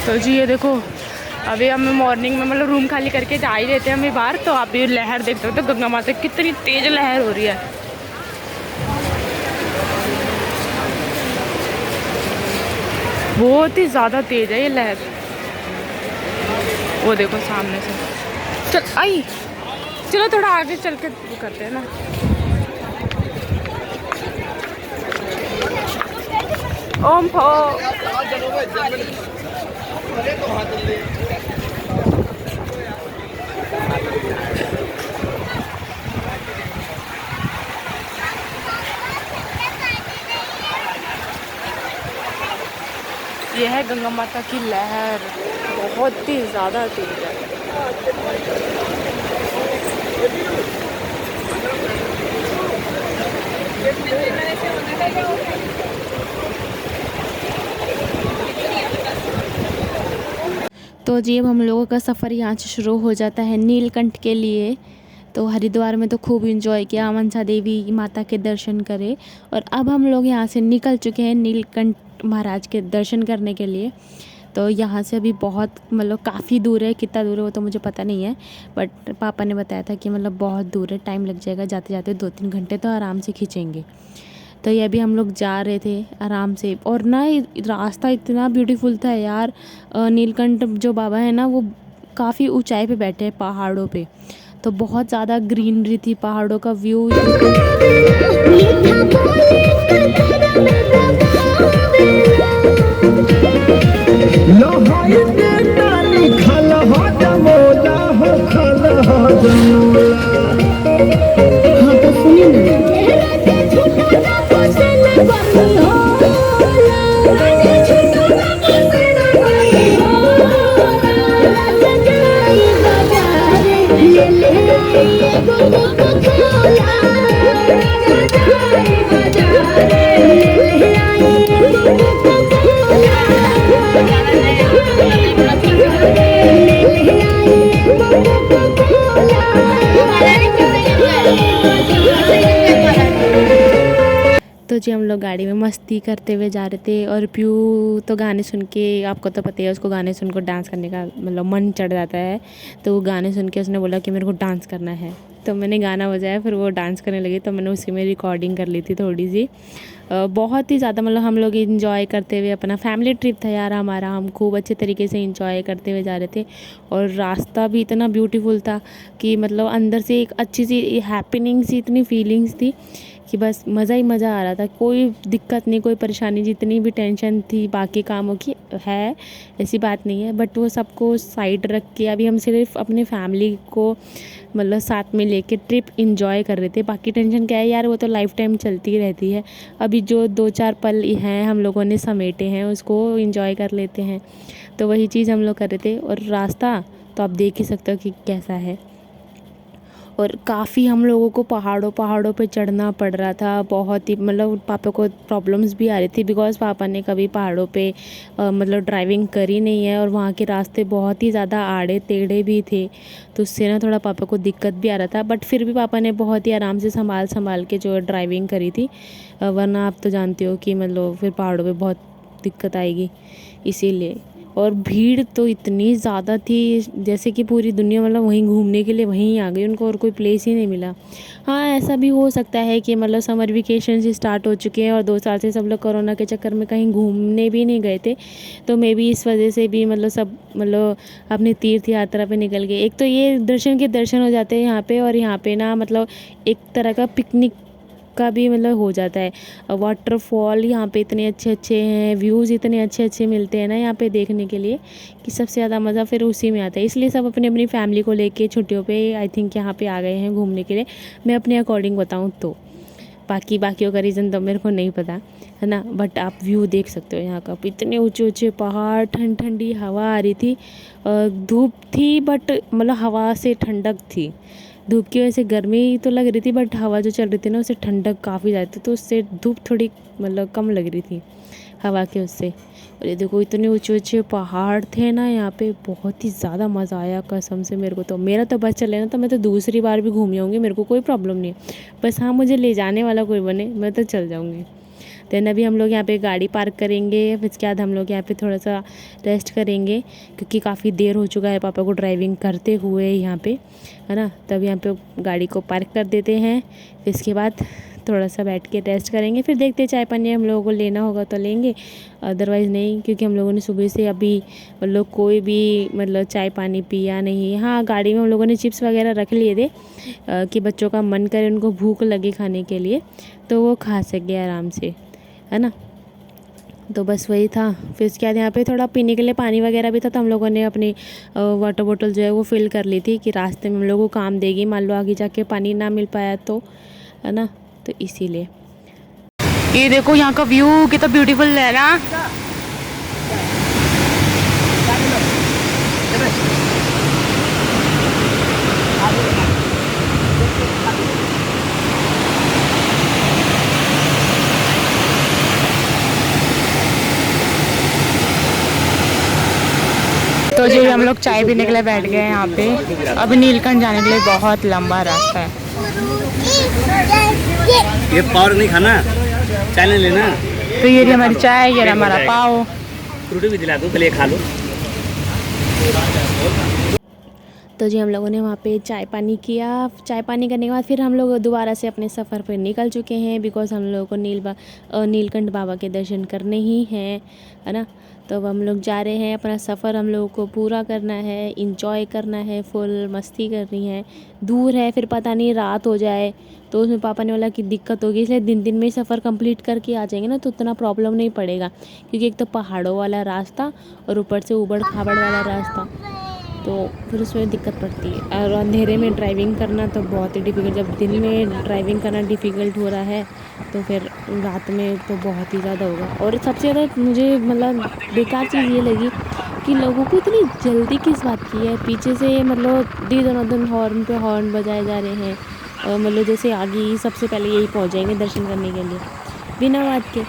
तो जी ये देखो, अभी हम मॉर्निंग में मतलब रूम खाली करके जा ही रहते हैं हमें बाहर। तो आप ये लहर देख सकते हो, तो गंगा माता कितनी तेज लहर हो रही है। बहुत ही ज़्यादा तेज है ये लहर। वो देखो सामने से चल आई। चलो थोड़ा आगे चल के वो करते हैं ना। ओम फो ये है गंगा माता की लहर, बहुत ही ज़्यादा तेज है। तो जी अब हम लोगों का सफ़र यहाँ से शुरू हो जाता है नीलकंठ के लिए। तो हरिद्वार में तो खूब इंजॉय किया, मनसा देवी माता के दर्शन करे, और अब हम लोग यहाँ से निकल चुके हैं नीलकंठ महाराज के दर्शन करने के लिए। तो यहाँ से अभी बहुत मतलब काफ़ी दूर है, कितना दूर है वो तो मुझे पता नहीं है, बट पापा ने बताया था कि मतलब बहुत दूर है, टाइम लग जाएगा, जाते जाते 2-3 घंटे तो आराम से खींचेंगे। तो ये अभी हम लोग जा रहे थे आराम से, और ना रास्ता इतना ब्यूटीफुल था यार। नीलकंठ जो बाबा है ना वो काफ़ी ऊंचाई पे बैठे हैं पहाड़ों पे, तो बहुत ज़्यादा ग्रीनरी थी, पहाड़ों का व्यू तो जी हम लोग गाड़ी में मस्ती करते हुए जा रहे थे, और प्यू तो गाने सुन के, आपको तो पता है उसको गाने सुन को डांस करने का मतलब मन चढ़ जाता है। तो वो गाने सुन के उसने बोला कि मेरे को डांस करना है, तो मैंने गाना बजाया, फिर वो डांस करने लगी, तो मैंने उसी में रिकॉर्डिंग कर ली थी थोड़ी सी। बहुत ही ज़्यादा मतलब हम लोग इंजॉय करते हुए, अपना फैमिली ट्रिप था यार हमारा, हम खूब अच्छे तरीके से इंजॉय करते हुए जा रहे थे। और रास्ता भी इतना ब्यूटीफुल था कि मतलब अंदर से एक अच्छी सी हैपनिंग सी, इतनी फीलिंग्स थी कि बस मज़ा ही मज़ा आ रहा था। कोई दिक्कत नहीं, कोई परेशानी, जितनी भी टेंशन थी बाकी कामों की है, ऐसी बात नहीं है, बट वो सबको साइड रख के अभी हम सिर्फ अपने फैमिली को मतलब साथ में लेके ट्रिप इंजॉय कर रहे थे। बाकी टेंशन क्या है यार, वो तो लाइफ टाइम चलती रहती है। अभी जो 2-4 पल हैं हम लोगों ने समेटे हैं, उसको इंजॉय कर लेते हैं। तो वही चीज़ हम लोग कर रहे थे। और रास्ता तो आप देख ही सकते हो कि कैसा है, और काफ़ी हम लोगों को पहाड़ों पे चढ़ना पड़ रहा था। बहुत ही मतलब पापा को प्रॉब्लम्स भी आ रही थी, बिकॉज़ पापा ने कभी पहाड़ों पे मतलब ड्राइविंग करी नहीं है, और वहाँ के रास्ते बहुत ही ज़्यादा आड़े टेढ़े भी थे, तो उससे ना थोड़ा पापा को दिक्कत भी आ रहा था। बट फिर भी पापा ने बहुत ही आराम से संभाल के जो ड्राइविंग करी थी, वरना आप तो जानते हो कि मतलब फिर पहाड़ों पर बहुत दिक्कत आएगी, इसीलिए। और भीड़ तो इतनी ज़्यादा थी, जैसे कि पूरी दुनिया मतलब वहीं घूमने के लिए वहीं आ गई, उनको और कोई प्लेस ही नहीं मिला। हाँ ऐसा भी हो सकता है कि मतलब समर वेकेशन से स्टार्ट हो चुके हैं, और 2 साल से सब लोग कोरोना के चक्कर में कहीं घूमने भी नहीं गए थे, तो मे बी इस वजह से भी मतलब सब मतलब अपनी तीर्थ यात्रा पे निकल गए। एक तो ये दर्शन के दर्शन हो जाते हैं यहाँ पे, और यहाँ पे ना मतलब एक तरह का पिकनिक का भी मतलब हो जाता है। वाटरफॉल यहाँ पे इतने अच्छे अच्छे हैं, व्यूज़ इतने अच्छे अच्छे मिलते हैं ना यहाँ पे देखने के लिए, कि सबसे ज़्यादा मज़ा फिर उसी में आता है। इसलिए सब अपनी अपनी फैमिली को लेके छुट्टियों पे आई थिंक यहाँ पे आ गए हैं घूमने के लिए, मैं अपने अकॉर्डिंग बताऊँ तो। बाकियों का रीज़न तो मेरे को नहीं पता है ना, बट आप व्यू देख सकते हो यहाँ का। इतने ऊंचे ऊंचे पहाड़, ठंडी हवा आ रही थी, धूप थी बट मतलब हवा से ठंडक थी। धूप की वजह से गर्मी तो लग रही थी, बट हवा जो चल रही थी ना उससे ठंडक काफ़ी ज़्यादा थी, तो उससे धूप थोड़ी मतलब कम लग रही थी हवा के उससे। और ये देखो इतने ऊंचे ऊंचे पहाड़ थे ना यहाँ पे, बहुत ही ज़्यादा मज़ा आया कसम से मेरे को। तो मेरा तो बस चले ना तो मैं तो दूसरी बार भी घूम आऊँगी, मेरे को कोई प्रॉब्लम नहीं है, बस हाँ मुझे ले जाने वाला कोई बने, मैं तो चल जाऊँगी। देन अभी हम लोग यहाँ पे गाड़ी पार्क करेंगे, फिर उसके बाद हम लोग यहाँ पे थोड़ा सा रेस्ट करेंगे क्योंकि काफ़ी देर हो चुका है पापा को ड्राइविंग करते हुए यहाँ पे, है ना। तब यहाँ पे गाड़ी को पार्क कर देते हैं, फिर इसके बाद थोड़ा सा बैठ के रेस्ट करेंगे, फिर देखते चाय पानी हम लोगों को लेना होगा तो लेंगे, अदरवाइज़ नहीं, क्योंकि हम लोगों ने सुबह से अभी मतलब कोई भी मतलब चाय पानी पिया नहीं। हाँ, गाड़ी में हम लोगों ने चिप्स वगैरह रख लिए थे कि बच्चों का मन करे, उनको भूख लगे खाने के लिए तो वो खा सके आराम से, है ना। तो बस वही था। फिर उसके बाद यहाँ पे थोड़ा पीने के लिए पानी वगैरह भी था, तो हम लोगों ने अपनी वाटर बोतल जो है वो फिल कर ली थी कि रास्ते में हम लोगों को काम देगी, मान लो आगे जाके पानी ना मिल पाया तो, है ना। तो इसीलिए ये देखो यहाँ का व्यू कितना ब्यूटीफुल है ना। तो जी हम लोग चाय पीने के लिए बैठ गए हैं यहाँ पे। अब नीलकंठ जाने के लिए बहुत लंबा रास्ता है। ये पाव नहीं खाना, चाय नहीं लेना। तो ये हमारी चाय, ये हमारा पाव, रोटी भी दिला दो, पहले खा लो। तो जी हम लोगों ने वहाँ पे चाय पानी किया। चाय पानी करने के बाद फिर हम लोग दोबारा से अपने सफ़र पर निकल चुके हैं, बिकॉज़ हम लोगों को नीलकंठ बाबा के दर्शन करने ही हैं, है ना। तो अब हम लोग जा रहे हैं, अपना सफ़र हम लोगों को पूरा करना है, इंजॉय करना है, फुल मस्ती करनी है। दूर है, फिर पता नहीं रात हो जाए तो उसमें पापा ने बोला कि दिक्कत होगी, इसलिए दिन में ही सफ़र कंप्लीट करके आ जाएंगे ना तो उतना प्रॉब्लम नहीं पड़ेगा, क्योंकि एक तो पहाड़ों वाला रास्ता और ऊपर से ऊबड़ खाबड़ वाला रास्ता, तो फिर उसमें दिक्कत पड़ती है। और अंधेरे में ड्राइविंग करना तो बहुत ही डिफ़िकल्ट, जब दिन में ड्राइविंग करना डिफ़िकल्ट हो रहा है तो फिर रात में तो बहुत ही ज़्यादा होगा। और सबसे ज़्यादा मुझे मतलब बेकार चीज़ ये लगी कि लोगों को इतनी जल्दी किस बात की है, पीछे से मतलब दिन हॉर्न पे हॉर्न बजाए जा रहे हैं, और मतलब जैसे आगे ही सबसे पहले यही पहुंच जाएंगे दर्शन करने के लिए बिना बात के।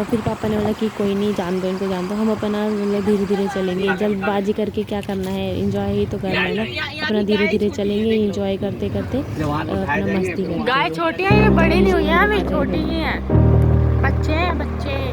फिर पापा ने बोला कि कोई नहीं, जान दो इनको, जान दो, हम अपना मतलब धीरे धीरे चलेंगे, जल्दबाजी करके क्या करना है, एंजॉय ही तो करना है ना, अपना धीरे धीरे चलेंगे, एंजॉय करते करते अपना मस्ती करेंगे। गाय छोटी है, ये बड़ी नहीं हुई है, अभी छोटी ही है, बच्चे हैं बच्चे।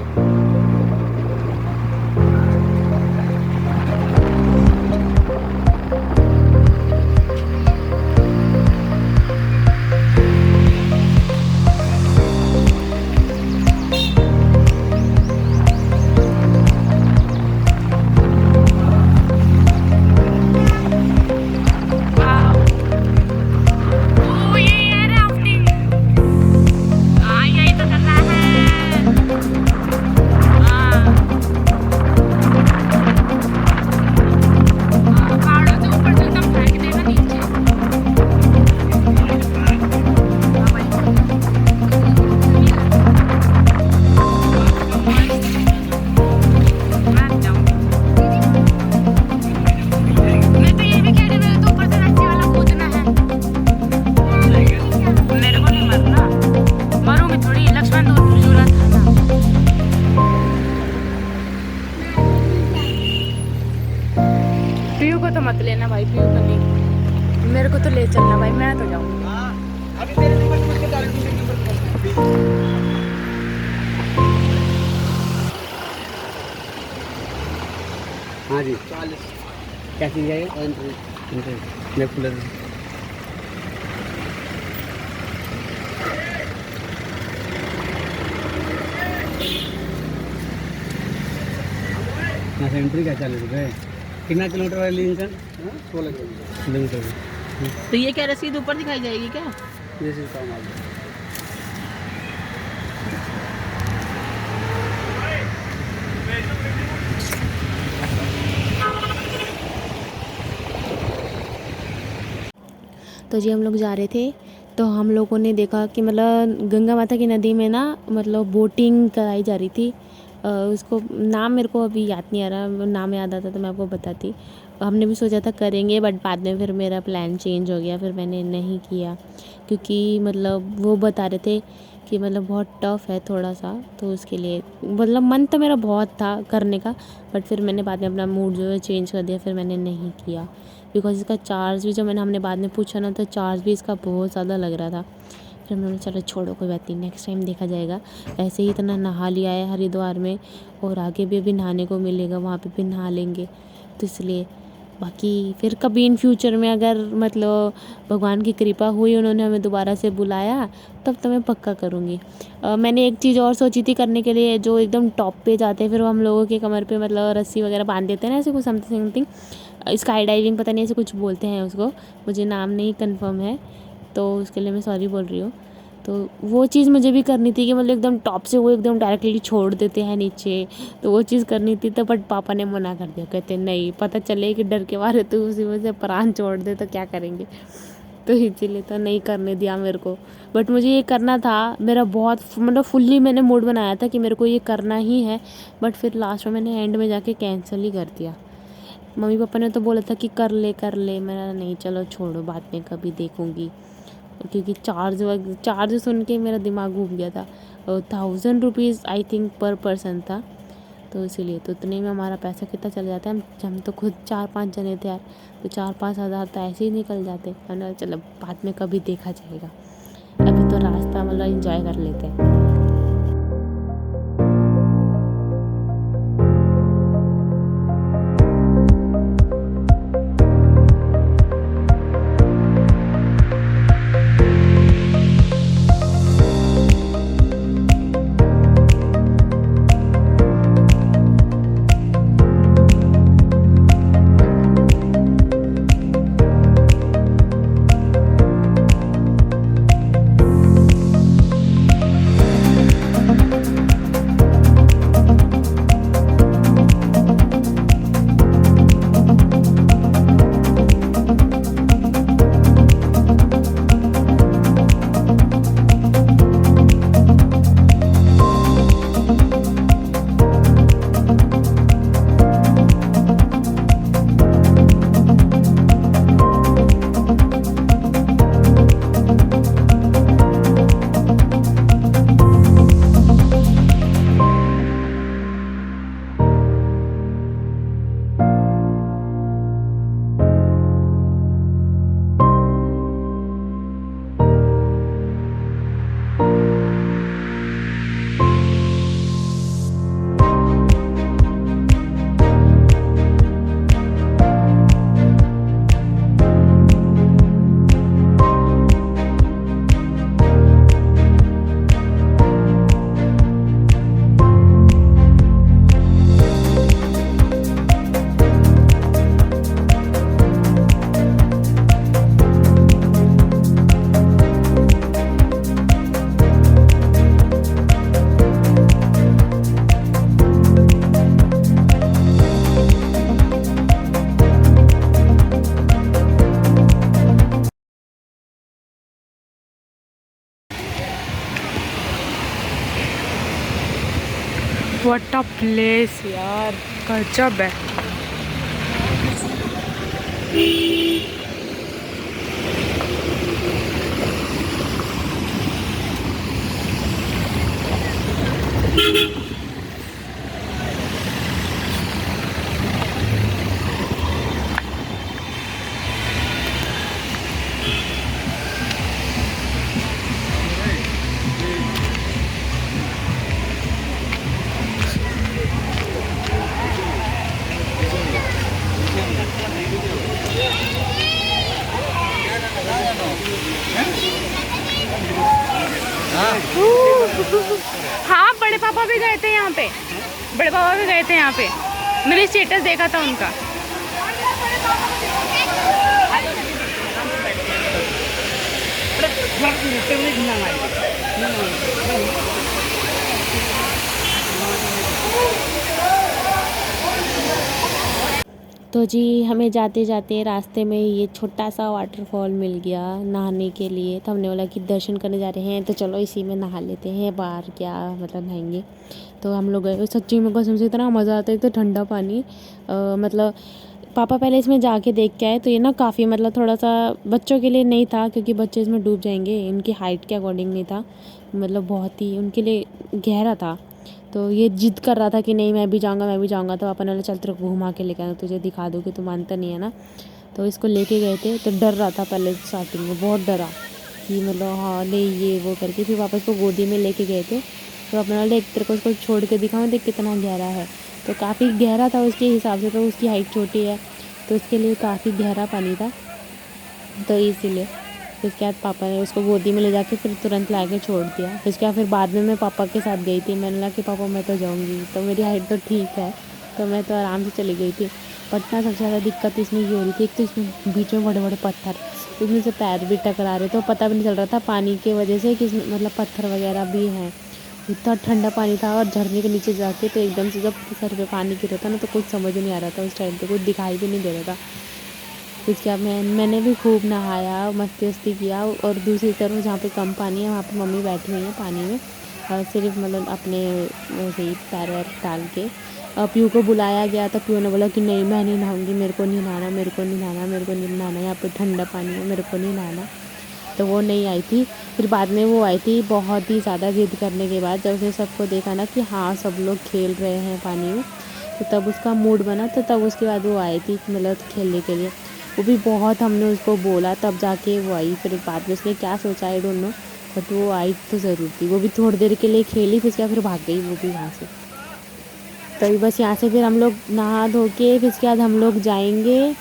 पीयू को तो मत लेना भाई, पीयू को नहीं, मेरे को तो ले चलना भाई, मैं तो जाऊँगी। हाँ जी, क्या चीज़ है ये? मैं कूलर एंट्री क्या 40 रुपये? कितना किलोमीटर वाली लिंकन? 16 किलोमीटर। तो ये क्या रसीद ऊपर दिखाई जाएगी क्या? जैसे काम आ गया। तो जी हम लोग जा रहे थे, तो हम लोगों ने देखा कि मतलब गंगा माता की नदी में ना मतलब बोटिंग कराई जा रही थी। उसको नाम मेरे को अभी याद नहीं आ रहा, नाम याद आता तो मैं आपको बताती। हमने भी सोचा था करेंगे, बट बाद में फिर मेरा प्लान चेंज हो गया, फिर मैंने नहीं किया, क्योंकि मतलब वो बता रहे थे कि मतलब बहुत टफ़ है थोड़ा सा, तो उसके लिए मतलब मन तो मेरा बहुत था करने का, बट फिर मैंने बाद में अपना मूड जो है चेंज कर दिया, फिर मैंने नहीं किया। बिकॉज इसका चार्ज भी जो हमने बाद में पूछा ना, तो चार्ज भी इसका बहुत ज़्यादा लग रहा था, फिर मैंने चलो छोड़ो कोई बात नहीं, नेक्स्ट टाइम देखा जाएगा। ऐसे ही इतना नहा लिया है हरिद्वार में, और आगे भी अभी नहाने को मिलेगा, वहाँ पे भी नहा लेंगे। तो इसलिए बाकी फिर कभी इन फ्यूचर में अगर मतलब भगवान की कृपा हुई, उन्होंने हमें दोबारा से बुलाया, तब तो मैं पक्का करूँगी। मैंने एक चीज़ और सोची थी करने के लिए, जो एकदम टॉप पे जाते हैं, फिर वो हम लोगों के कमर पे मतलब रस्सी वगैरह बांध देते हैं ना, ऐसे कुछ समथिंग स्काई डाइविंग, पता नहीं ऐसे कुछ बोलते हैं उसको, मुझे नाम नहीं कंफर्म है, तो उसके लिए मैं सॉरी बोल रही हूँ। तो वो चीज़ मुझे भी करनी थी कि मतलब एकदम टॉप से वो एकदम डायरेक्टली छोड़ देते हैं नीचे, तो वो चीज़ करनी थी। तो बट पापा ने मना कर दिया, कहते नहीं, पता चले कि डर के मारे तो उसी में से प्राण छोड़ दे तो क्या करेंगे। तो इसीलिए तो नहीं करने दिया मेरे को। बट मुझे ये करना था, मेरा बहुत मतलब फुल्ली मैंने मूड बनाया था कि मेरे को ये करना ही है, बट फिर लास्ट में मैंने एंड में जाके कैंसिल ही कर दिया। मम्मी पापा ने तो बोला था कि कर ले, मेरा नहीं, चलो छोड़ो, बाद में कभी देखूँगी। क्योंकि चार्ज सुन के मेरा दिमाग घूम गया था। 1000 रुपीज़ आई थिंक पर पर्सन था, तो इसीलिए तो इतने में हमारा पैसा कितना चल जाता है। हम तो खुद 4-5 जने थे यार, तो 4-5 हज़ार तो ऐसे ही निकल जाते। मैंने चलो बाद में कभी देखा जाएगा, अभी तो रास्ता मतलब इंजॉय कर लेते हैं। व्हाट अ प्लेस यार, गजब है। हाँ, बड़े पापा भी गए थे यहाँ पे, बड़े पापा भी गए थे यहाँ पे, मैंने स्टेटस देखा था उनका। तो जी हमें जाते जाते रास्ते में ये छोटा सा वाटरफॉल मिल गया नहाने के लिए, तो हमने बोला कि दर्शन करने जा रहे हैं तो चलो इसी में नहा लेते हैं, बाहर क्या मतलब नहाएंगे। तो हम लोग गए, सच्ची में कसम से इतना मज़ा आता है, तो ठंडा पानी मतलब पापा पहले इसमें जाके देख के आए, तो ये ना काफ़ी मतलब थोड़ा सा बच्चों के लिए नहीं था, क्योंकि बच्चे इसमें डूब जाएंगे, इनकी हाइट के अकॉर्डिंग नहीं था, मतलब बहुत ही उनके लिए गहरा था। तो ये जिद कर रहा था कि नहीं मैं भी जाऊँगा, तो पापा ने बोला चल तेरे को घुमा के लेके आना, तुझे दिखा दूँ कि तू मानता नहीं है ना। तो इसको लेके गए थे, तो डर रहा था पहले स्टार्टिंग में, बहुत डरा। कि मतलब हाँ नहीं ये वो करके फिर वापस को गोदी में लेके गए थे। तो अपने वाले एक तेरे को उसको छोड़ के दिखाऊँ देख कितना गहरा है। तो काफ़ी गहरा था उसके हिसाब से, तो उसकी हाइट छोटी है तो उसके लिए काफ़ी गहरा पानी था, तो इसीलिए फिर उसके बाद पापा ने उसको गोदी में ले जाके फिर तुरंत ला के छोड़ दिया। फिर उसके बाद फिर बाद में मैं पापा के साथ गई थी। मैंने कहा कि पापा मैं तो जाऊँगी, तो मेरी हाइट तो ठीक है तो मैं तो आराम से चली गई थी। बट ना सबसे ज़्यादा दिक्कत इसमें ये हो रही थी, एक तो इसमें बीच में बड़े बड़े पत्थर, इसमें से पैर भी टकरा रहे, तो पता भी नहीं चल रहा था पानी की वजह से कि इसमें मतलब पत्थर वगैरह भी हैं। इतना ठंडा पानी था और झरने के नीचे जाके तो एकदम से जब सर पे पानी गिरा था ना तो कुछ समझ नहीं आ रहा था। उस टाइम पे कुछ दिखाई भी नहीं दे रहा था। फिर क्या मैंने भी खूब नहाया, मस्ती वस्ती किया। और दूसरी तरफ जहाँ पे कम पानी है वहाँ पे मम्मी बैठी हुई है पानी में, और सिर्फ मतलब अपने वैसे ही पैर वैर डाल के। और पीयू को बुलाया गया तो पीयू ने बोला कि नहीं मैं नहीं नहाऊंगी, मेरे को नहीं नहाना, मेरे को नहीं नहाना, मेरे को नहीं नहाना, यहाँ पे ठंडा पानी है, मेरे को नहीं नहाना। तो वो नहीं आई थी। फिर बाद में वो आई थी, बहुत ही ज़्यादा ज़िद करने के बाद जब उसने सबको देखा ना कि हाँ सब लोग खेल रहे हैं पानी में, तो तब उसका मूड बना। तो तब उसके बाद वो आई थी मतलब खेलने के लिए। वो भी बहुत हमने उसको बोला तब जाके वो आई। फिर बाद में उसने क्या सोचा आई डोंट नो, बट वो आई तो ज़रूर थी। वो भी थोड़ी देर के लिए खेली, फिर क्या फिर भाग गई वो भी वहाँ से। तभी बस यहाँ से फिर हम लोग नहा धो के फिर उसके बाद हम लोग जाएंगे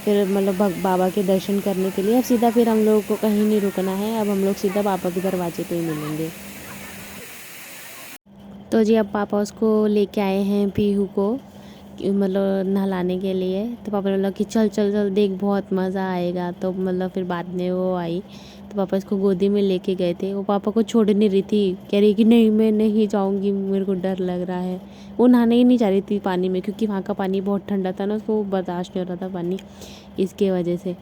फिर मतलब बाबा के दर्शन करने के लिए। अब सीधा फिर हम लोग को कहीं नहीं रुकना है, अब हम लोग सीधा बाबा के दरवाजे पे ही मिलेंगे। तो जी अब पापा उसको लेके आए हैं पीहू को मतलब नहलाने के लिए। तो पापा ने बोला कि चल चल चल देख बहुत मज़ा आएगा। तो मतलब फिर बाद में वो आई तो पापा इसको गोदी में लेके गए थे। वो पापा को छोड़ नहीं रही थी, कह रही कि नहीं मैं नहीं जाऊँगी, मेरे को डर लग रहा है। वो नहाने ही नहीं जा रही थी पानी में, क्योंकि वहाँ का पानी बहुत ठंडा था ना, उसको बर्दाश्त नहीं हो रहा था पानी, इसके वजह से।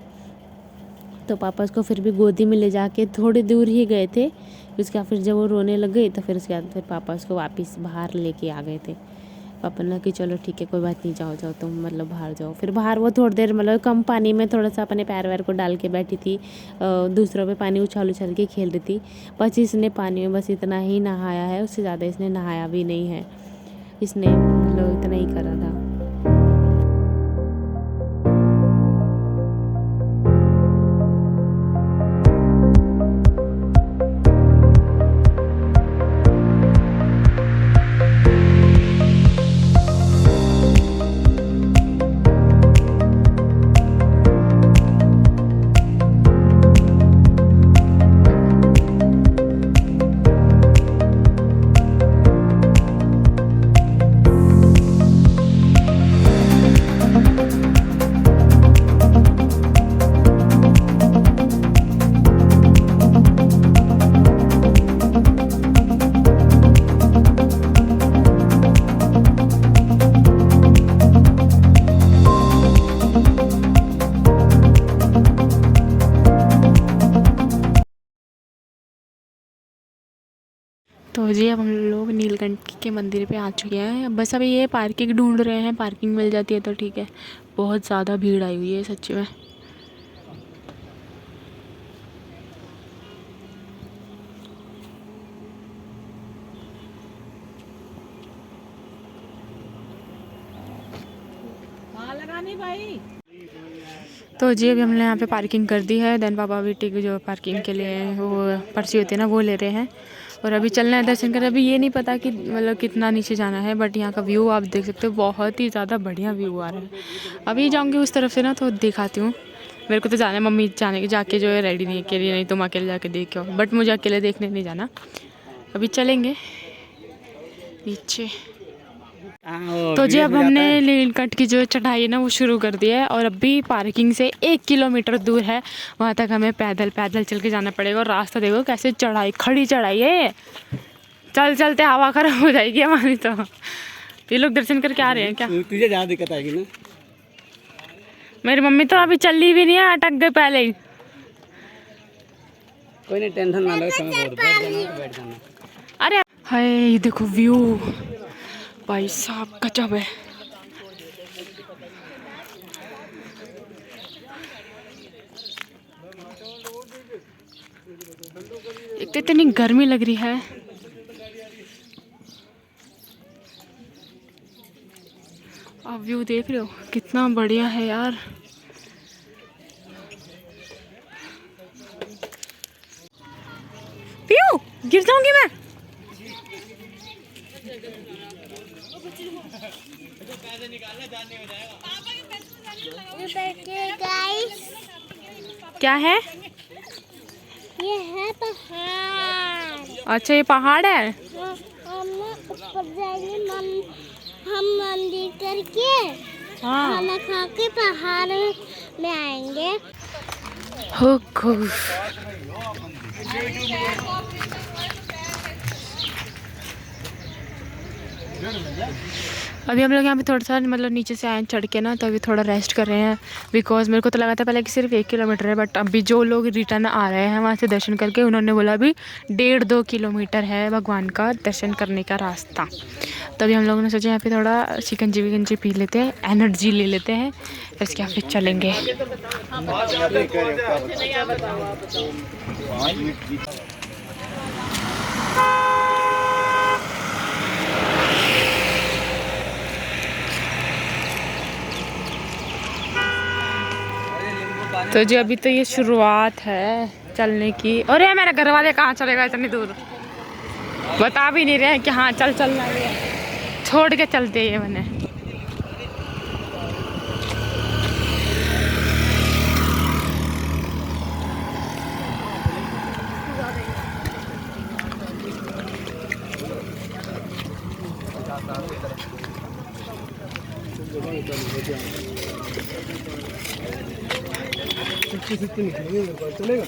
तो पापा उसको फिर भी गोदी में ले जाके थोड़ी दूर ही गए थे। उसके बाद फिर जब वो रोने लग गई तो फिर उसके बाद फिर पापा उसको वापस बाहर लेके आ गए थे। पापा ने कि चलो ठीक है कोई बात नहीं, जाओ जाओ तुम मतलब बाहर जाओ। फिर बाहर वो थोड़ी देर मतलब कम पानी में थोड़ा सा अपने पैर वैर को डाल के बैठी थी, दूसरों पे पानी उछाल उछाल के खेल रही थी। बस इसने पानी में बस इतना ही नहाया है, उससे ज़्यादा इसने नहाया भी नहीं है। इसने मतलब इतना ही करा था। तो जी अब हम लोग नीलकंठ के मंदिर पे आ चुके हैं। बस अभी ये पार्किंग ढूंढ रहे हैं, पार्किंग मिल जाती है तो ठीक है। बहुत ज़्यादा भीड़ आई हुई है सच्ची में। भाई तो जी अभी हमने यहाँ पे पार्किंग कर दी है। देन पापा भी टिक जो पार्किंग के लिए वो पर्ची होती है ना वो ले रहे हैं, और अभी चलना है दर्शन कर। अभी ये नहीं पता कि मतलब कितना नीचे जाना है, बट यहाँ का व्यू आप देख सकते हो, बहुत ही ज़्यादा बढ़िया व्यू आ रहा है। अभी जाऊँगी उस तरफ से ना तो दिखाती हूँ। मेरे को तो जाना है, मम्मी जाके जो है रेडी नहीं के लिए, नहीं तुम अकेले जाके देख आओ, बट मुझे अकेले देखने नहीं जाना। अभी चलेंगे नीचे। तो जी अब हमने नीलकंठ की जो चढ़ाई है ना वो शुरू कर दी है, और अभी पार्किंग से 1 किलोमीटर दूर है, वहाँ तक हमें पैदल पैदल चल के जाना पड़ेगा। और रास्ता देखो कैसे चढ़ाई, खड़ी चढ़ाई है, चल चलते हवा खराब हो जाएगी हमारी। तो ये लोग दर्शन करके आ रहे हैं क्या? तुझे ज़्यादा दिक्कत आएगी ना। मेरी मम्मी तो अभी चली भी नहीं है, अटक गए पहले ही। कोई नहीं, टेंशन ना लो, समय बहुत, बैठ जाना। अरे हाय ये देखो व्यू, भाई साहब गजब है। एक तो इतनी गर्मी लग रही है। आप व्यू देख रहे हो कितना बढ़िया है यार। पियो गिर जाऊंगी मैं। क्या है? ये है पहाड़। अच्छा ये पहाड़ है। हम ऊपर जाएंगे हम मंदिर करके हाँ खाना खा के पहाड़ में आएंगे। हो खुश। अभी हम लोग यहाँ पे थोड़ा सा मतलब नीचे से आए चढ़ के ना, तो अभी थोड़ा रेस्ट कर रहे हैं। बिकॉज मेरे को तो लगा था पहले कि सिर्फ 1 किलोमीटर है, बट अभी जो लोग रिटर्न आ रहे हैं वहाँ से दर्शन करके, उन्होंने बोला अभी 1.5-2 किलोमीटर है भगवान का दर्शन करने का रास्ता। तो अभी हम लोगों ने सोचा यहाँ पे थोड़ा शिकंजी विकंजी पी लेते हैं, एनर्जी ले लेते हैं, फिर उसके बाद फिर चलेंगे। तो जी अभी तो ये शुरुआत है चलने की। अरे मेरे घर वाले कहाँ चलेगा इतनी दूर, बता भी नहीं रहे हैं कि हाँ चल चलना है, छोड़ के चलते ये मैंने। चलेगा।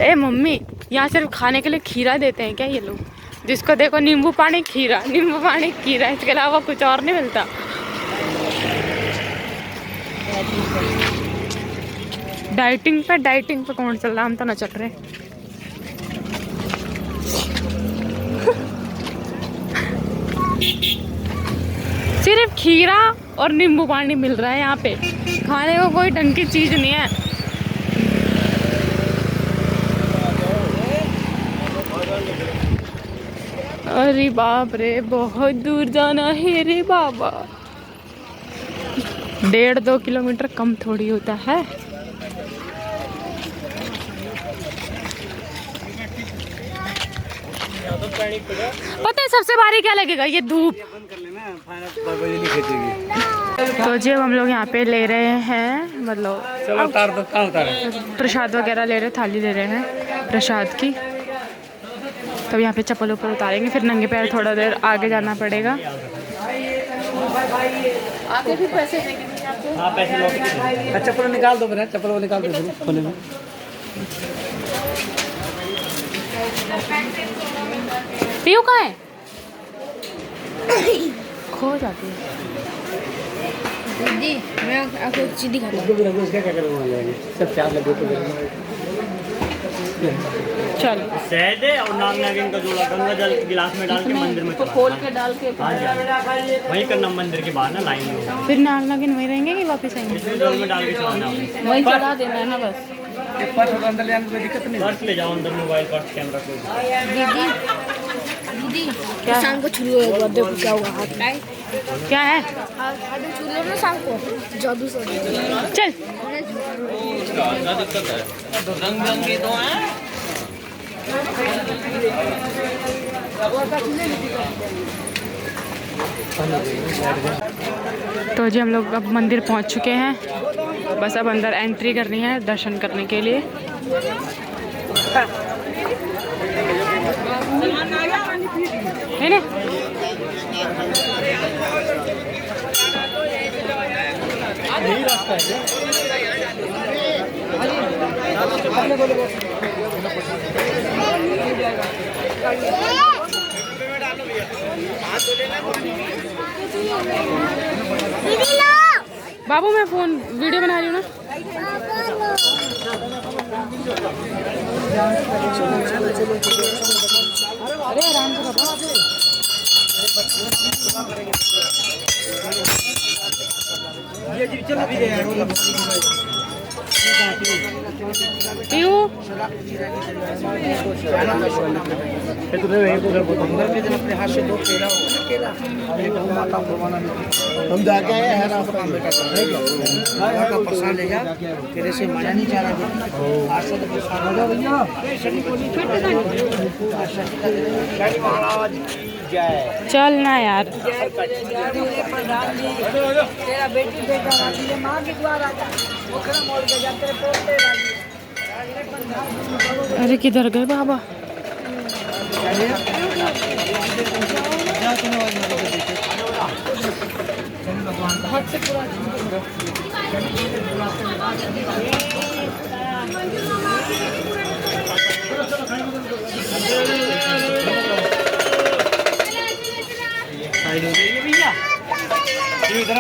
ए मम्मी, यहाँ सिर्फ खाने के लिए खीरा देते हैं क्या ये लोग? जिसको देखो नींबू पानी खीरा, नींबू पानी खीरा, इसके अलावा कुछ और नहीं मिलता। डाइटिंग पे कौन चल रहा, हम तो ना चल रहे। सिर्फ खीरा और नींबू पानी मिल रहा है यहाँ पे, खाने को कोई ढंग की चीज नहीं है। अरे बाप रे, बहुत दूर जाना है रे बाबा। 1.5-2 किलोमीटर कम थोड़ी होता है। पता है सबसे भारी क्या लगेगा? ये धूप। तो जी अब हम लोग यहाँ पे ले रहे हैं, मतलब प्रसाद वगैरह ले रहे हैं, थाली ले रहे हैं प्रसाद की। तब यहाँ पे चप्पल ऊपर उतारेंगे, फिर नंगे पैर थोड़ा देर आगे जाना पड़ेगा। आगे भी पैसे देंगे आपको। हाँ पैसे चप्पल निकाल दो, मेरा चप्पल निकाल दो खोले में। पीयू कहाँ है? खो जाती है दीदी। मैं आपको सीधी खाता हूँ। क्या करेंगे, सब प्याज लगे तो चल। शहद है और नाग नागिन का जोड़ा गंगा जल गिलास में डाल के मंदिर में खोल के डाल के वहीं करना, मंदिर के बाहर ना लाइन में। फिर नाग नागिन वहीं रहेंगे कि वापस आएंगे? इसमें जल में डाल के चढ़ाना, वहीं चढ़ा देना है ना बस। अंदर ले आने कोई दिक्कत नहीं। पर्स ले जाओ अंदर, मोबाइल पर्स कैमरा कोई। दीदी क्या शाम को छुरी होगा, देखो क्या हुआ हाथ में। क्या है? छुरी ना शाम को जादू से। चल। रंग बिरंगी तो है। तो जी हम लोग अब मंदिर पहुंच चुके हैं, बस अब अंदर एंट्री करनी है दर्शन करने के लिए। है ना? यही रास्ता है बाबू मैं फोन वीडियो बना रही हूँ ना। अरे आराम से बाबा। ये चल भी पीयू अपने हाथ से 2 केला केला माता भगवान हम जाके आए हैं ना अपना बेटा का प्रसाद ले जा तेरे से मजा नहीं चाह रहा आज से तो प्रसाद हो जा भैया महाराज जय चल ना यार। तेरा बेटी बेटा राजी माँ के द्वारा मुखड़ा मोड़ के जा तेरे पोते राजी। अरे किधर गए बाबा? भैया इधर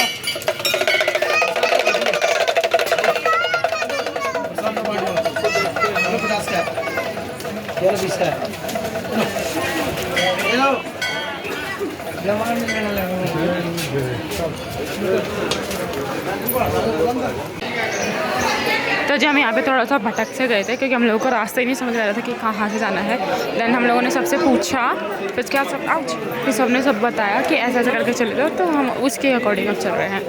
तो जी हम यहाँ पे थोड़ा सा भटक से गए थे क्योंकि हम लोगों को रास्ता ही नहीं समझ आ रहा था कि कहाँ से जाना है। देन हम लोगों ने सबसे पूछा, फिर क्या सब फिर सबने सब बताया कि ऐसा ऐसा करके चले जाओ, तो हम उसके अकॉर्डिंग अब चल रहे हैं।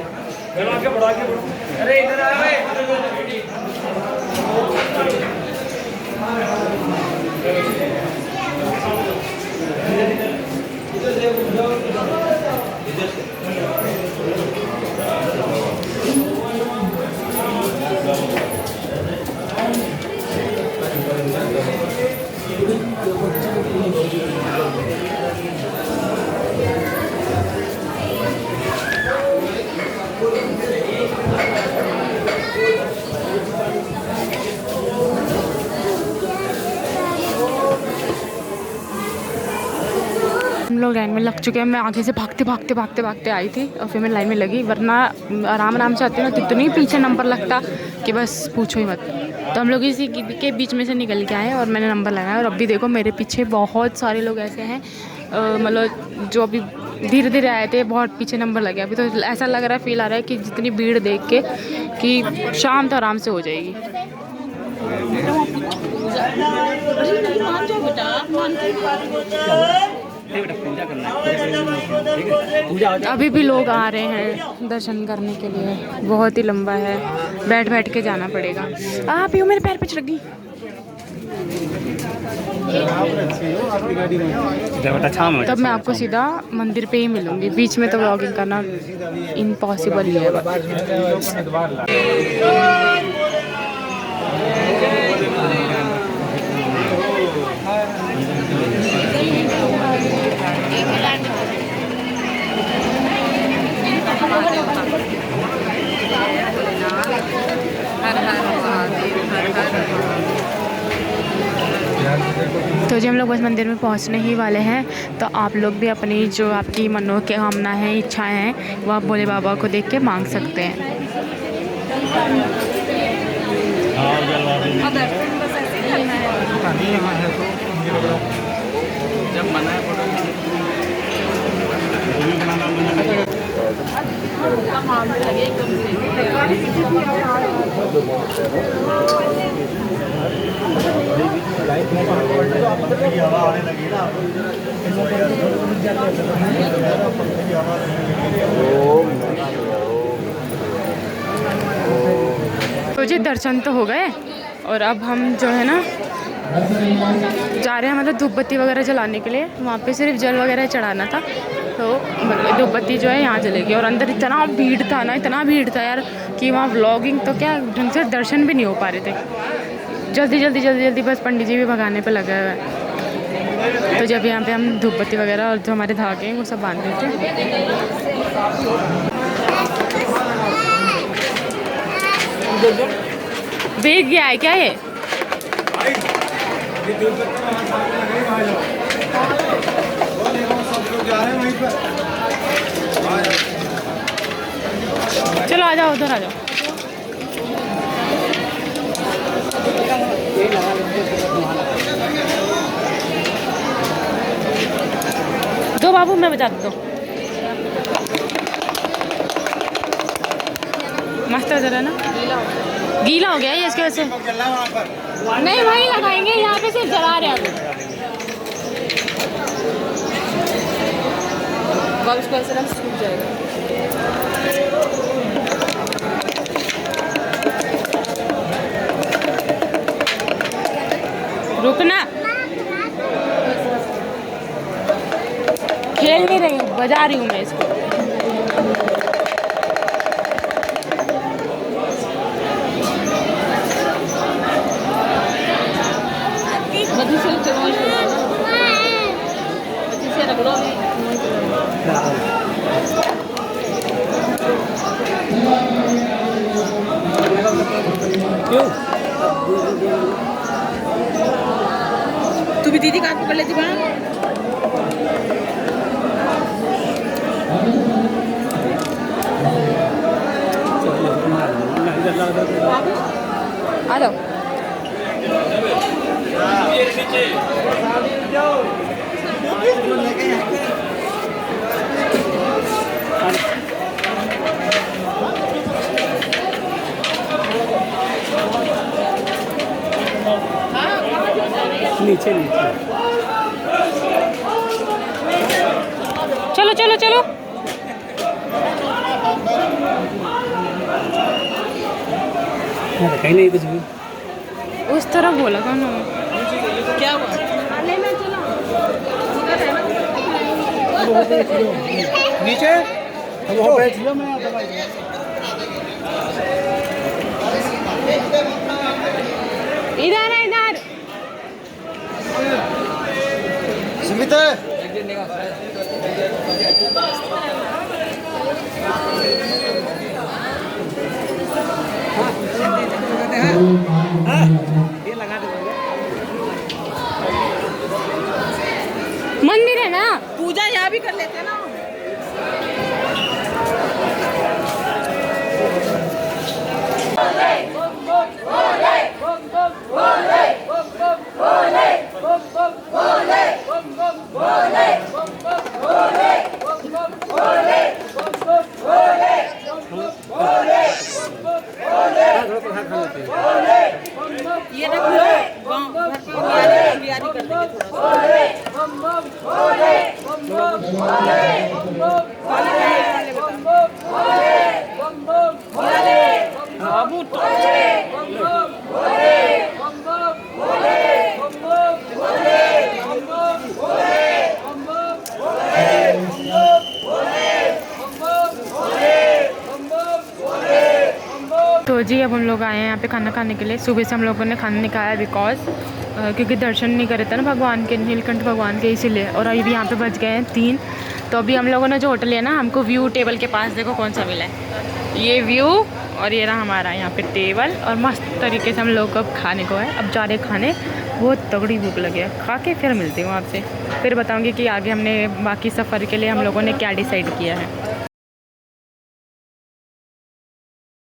हम लोग लाइन में लग चुके हैं। मैं आगे से भागते आई थी और फिर मैं लाइन में लगी, वरना आराम से आती ना कितनी पीछे नंबर लगता कि बस पूछो ही मत। तो हम लोग इसी के बीच में से निकल के आए और मैंने नंबर लगाया। और अभी देखो मेरे पीछे बहुत सारे लोग ऐसे हैं, मतलब जो अभी धीरे धीरे आए थे, बहुत पीछे नंबर लगे। अभी तो ऐसा लग रहा है, फील आ रहा है कि जितनी भीड़ देख के कि शाम तो आराम से हो जाएगी। अभी भी लोग आ रहे हैं दर्शन करने के लिए, बहुत ही लंबा है, बैठ के जाना पड़ेगा। आप यूँ मेरे पैर पे चिपक गई। तब मैं आपको सीधा मंदिर पे ही मिलूंगी, बीच में तो व्लॉगिंग करना इम्पॉसिबल ही है। तो जी हम लोग बस मंदिर में पहुंचने ही वाले हैं। तो आप लोग भी अपनी जो आपकी मनोकामना है, इच्छाएं हैं, वो आप भोले बाबा को देख के मांग सकते हैं। तो जी दर्शन तो हो गए और अब हम जो है ना जा रहे हैं, मतलब धूप बत्ती वगैरह जलाने के लिए। वहाँ पे सिर्फ जल वगैरह चढ़ाना था, तो धूप बत्ती जो है यहाँ जलेगी। और अंदर इतना भीड़ था ना, इतना भीड़ था यार कि वहाँ व्लॉगिंग तो क्या, ढंग से दर्शन भी नहीं हो पा रहे थे। जल्दी बस पंडित जी भी भगाने पे लगे हुए हैं। तो जब यहाँ पे हम धूप बत्ती वगैरह और जो हमारे धागे हैं वो सब बांध देते भीग गया है क्या ये? चलो आ जाओ, उधर आ जाओ। दो बाबू, मैं बजा दो। मस्त है जरा ना। गीला हो गया है इसकी वजह से। नहीं वहीं लगाएंगे, यहाँ पे सिर्फ जला रहे हैं अभी। उसको ऐसे रख सूख जाएगा। रुकना, खेल नहीं रही हूँ, बजा रही हूँ मैं इसको। मधु से चलो से रख लो। तू भी दीदी का हाथ पकड़ लेती बना। आ जाओ। नीचे नीचे चलो चलो चलो। कहीं नहीं कुछ भी। उस तरफ बोला था ना। क्या हुआ? नीचे वो बैठ लो, मैं इधर है, इधर। सुमित ये लगा दे। मंदिर है ना, पूजा यहाँ भी कर लेते हैं ना। ये रख लो, घर पे बिरयानी कर देंगे तो जी अब हम लोग आए हैं यहाँ पे खाना खाने के लिए। सुबह से हम लोगों ने खाना नहीं खाया बिकॉज क्योंकि दर्शन नहीं करे थे ना भगवान के, नीलकंठ भगवान के, इसीलिए। और अभी यहाँ पे बज गए हैं 3। तो अभी हम लोगों ने जो होटल लिया ना, हमको व्यू टेबल के पास देखो कौन सा मिला है, ये व्यू। और ये रहा हमारा यहाँ पे टेबल, और मस्त तरीके से हम लोग को अब खाने को है। अब जा रहे खाने, बहुत तगड़ी भूख लगी है। खा के फिर मिलती हूँ आपसे, फिर बताऊँगी कि आगे हमने बाकी सफ़र के लिए हम लोगों ने क्या डिसाइड किया है।